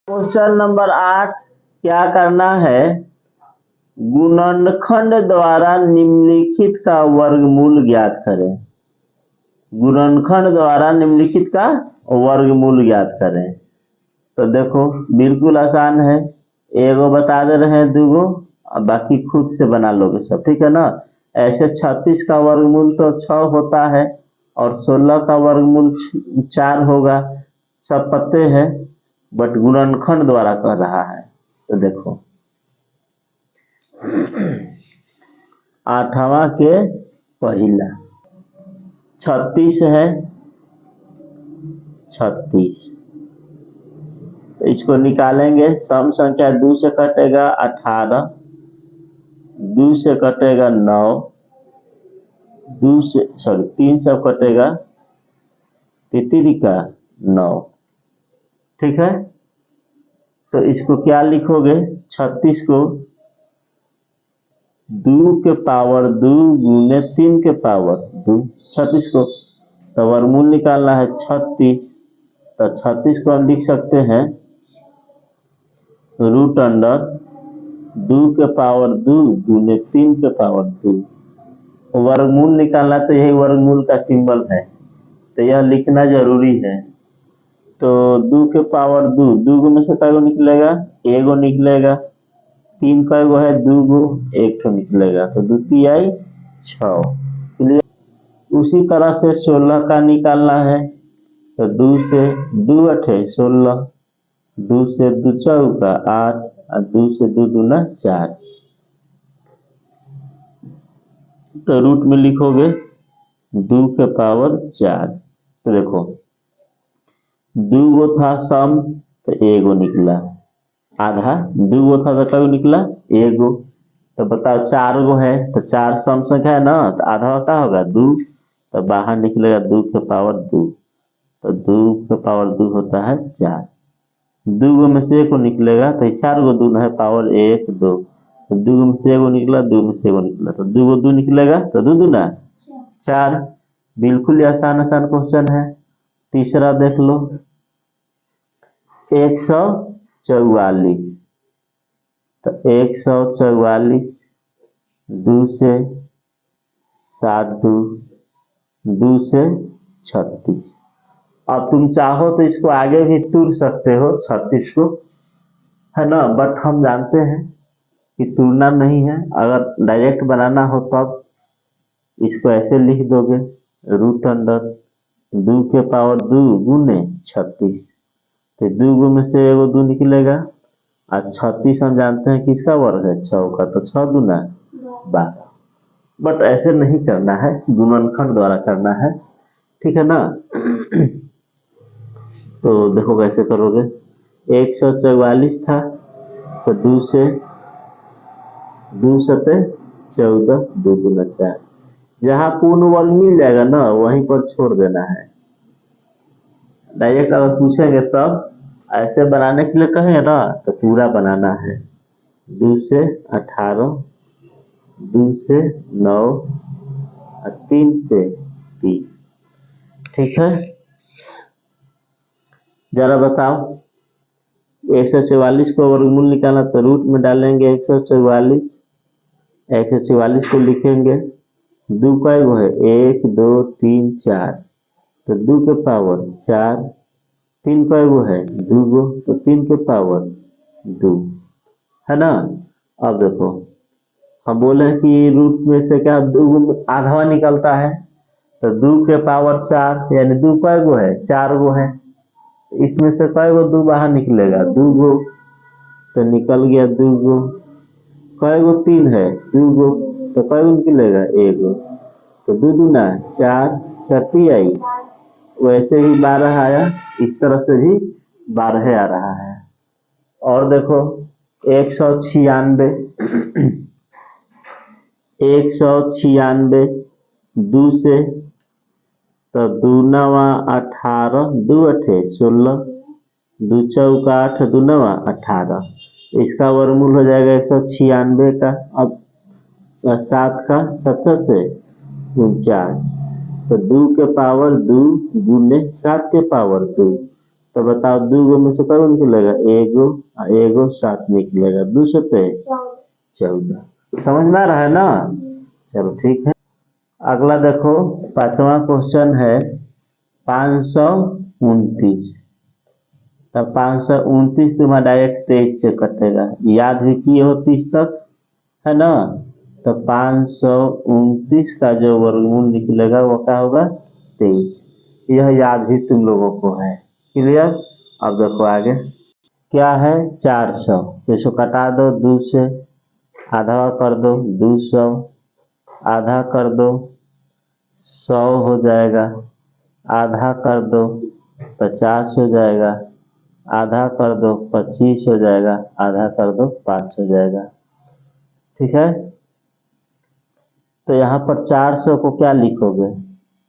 Question number 8 क्या करना है? गुणनखंड द्वारा निम्नलिखित का वर्गमूल ज्ञात करें। गुणनखंड द्वारा निम्नलिखित का वर्गमूल ज्ञात करें। तो देखो बिल्कुल आसान है, एगो बता दे रहे हैं, दूगो, और बाकी खुद से बना लोगे सब, ठीक है ना। ऐसे 36 का वर्गमूल तो 6 होता है और 16 का वर्गमूल 4 होगा, सब पते हैं, बट गुणनखंड द्वारा कर रहा है। तो देखो 8वां के पहला 36 है, 36, तो इसको निकालेंगे। सम संख्या 2 से कटेगा 18, 2 से कटेगा 9, 3 से कटेगा 3 का 9, ठीक है। तो इसको क्या लिखोगे? 36 को 2 के पावर 2 गुने 3 के पावर 2, 36 को, तो वर्गमूल निकालना है 36। तो 36 को हम लिख सकते हैं रूट अंडर 2 के पावर 2 गुने 3 के पावर 2। वर्गमूल निकालना तो यही वर्गमूल का सिंबल है, तो यह लिखना जरूरी है। तो 2 के पावर 2, 2 में से कई निकलेगा? एगो निकलेगा। 3 कईगो है? 2 एक तो निकलेगा, तो 2 की आई 6। क्लियर। उसी तरह से 16 का निकालना है, तो 2 से 2 अठे 16, 2 से 2 चौका 8, और 2 से 2 दूना 4। तो रूट में लिखोगे 2 के पावर 4। तो देखो 2 गो था सम, तो एगो निकला। आधा 2 गो था तो कब निकला? एगो। तो बताओ 4 गो है, तो 4 सम संख्या है ना, तो आधा का होगा 2, तो बाहर निकलेगा 2 के पावर 2। तो 2 के पावर 2 होता है 4। 2 गो में से एक निकलेगा, तो 4 गो 2 है पावर 1 2, तो 2 में से एगो निकला, 2 में से एगो निकला, तो 2 गो 2 निकलेगा, तो 2 दूना 4। बिल्कुल ही आसान आसान क्वेश्चन है। तीसरा देख लो 144, तो 144 2 से 7 2 से 36। अब तुम चाहो तो इसको आगे भी तुर सकते हो 36 को, है ना, बट हम जानते हैं कि तुरना नहीं है। अगर डायरेक्ट बनाना हो तब इसको ऐसे लिख दोगे रूट अंडर 2 के पावर 2 गुने 36। तो 2 गो में से एगो 2 निकलेगा, और 36 हम जानते हैं किसका वर्ग है? 6 का, तो 6 दूना 12। बट ऐसे नहीं करना है, गुणनखंड द्वारा करना है, ठीक है ना। तो देखो कैसे करोगे। 144 था, तो 2 से 2 सते 14, 2 दूना 4। जहाँ पूर्ण वर्ग मिल जाएगा ना वहीं पर छोड़ देना है। डायरेक्ट अगर पूछेंगे तब ऐसे बनाने के लिए कहेंगे ना, तो पूरा बनाना है। 2 से 18, 2 से 9, और 3 से 3, ठीक है। जरा बताओ 144 को वर्गमूल निकालना, तो रूट में डालेंगे 144, 144 को लिखेंगे 2 का वो है 1 2 3 4, तो 2 के पावर 4, 3 का वो है 2 गो, तो 3 के पावर 2, है ना। अब देखो हम बोले कि रूट में से क्या 2 आधा निकलता है, तो 2 के पावर 4 यानी 2 का गो है? 4 गो है। इसमें से कई गो 2 बाहर निकलेगा? 2 गो, तो निकल गया 2 गो। कई गो 3 है? 2 गो, तो कई गो निकलेगा? 1 गो, तो 2 दूना 4, 4 आई। वैसे ही 12 आया, इस तरह से भी 12 आ रहा है। और देखो 196, 196 2 से, तो 2 नवा 18, 2 अठे 16, 2 चौका 8, 2 नवा 18। इसका वर्गमूल हो जाएगा 196 का। अब 7 का 7 से 49, तो 2 के पावर 2 गुने 7 के पावर 2, तो बताओ 2 गो में से कौन निकलेगा, एगो एगो 7 निकलेगा, 2 से 14। समझ में आ रहा है ना। चलो ठीक है। अगला देखो 5वां क्वेश्चन है 529। तो 529 तुम्हारा डायरेक्ट 23 से कटेगा, याद भी किए हो 30 तक, है ना। तो 529 का जो वर्गमूल निकलेगा वो क्या होगा, 23। यह याद भी तुम लोगों को है, क्लियर। अब देखो आगे क्या है, 400। तो इसको कटा दो 2 से, आधा कर दो 200, आधा कर दो 100 हो जाएगा, आधा कर दो 50 हो जाएगा, आधा कर दो 25 हो जाएगा, आधा कर दो 5 हो जाएगा। ठीक है। तो यहाँ पर 400 को क्या लिखोगे,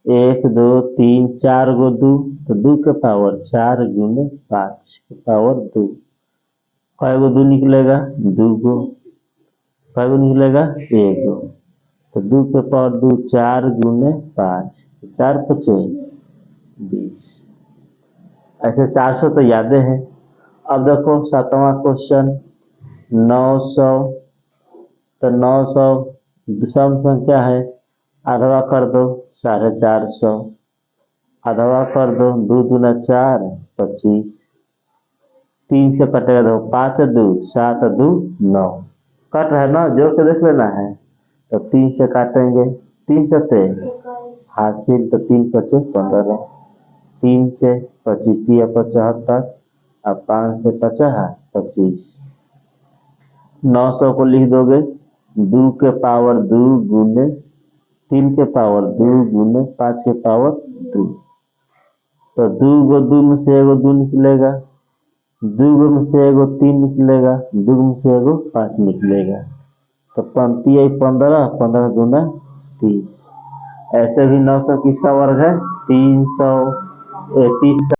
1 2 3 4 गो 2, तो 2 के पावर 4 गुने 5 के पावर 2। कै गो 2 निकलेगा, 2 गो। कै गो निकलेगा, 1 गो। तो 2 के पावर 2, 4 गुने 5, 4 5 20। ऐसे 400 तो यादें हैं। अब देखो 7वां क्वेश्चन 900। तो 900 सम संख्या है, आधवा कर दो 450, आधवा कर दो 2 दूना 4 25, 3 से कटेगा, दो 5 2 7 2 9, कट रहा है ना, जोड़ के देख लेना है। तो 3 से काटेंगे, 3 से हासिल, तो 3 5 15, 3 से 25 दिया 75, अब 5 से 50 25। 900 को लिख दोगे 2 के पावर 2 गुने 3 के पावर 2 गुने 5 के पावर 2। तो 2 गो 2 में से एगो 2 निकलेगा, 2 गो में से एगो 3 निकलेगा, 2 में से एगो 5 निकलेगा। तो 15 15 15 गुना 30। ऐसे भी 900 किसका वर्ग है, 330 का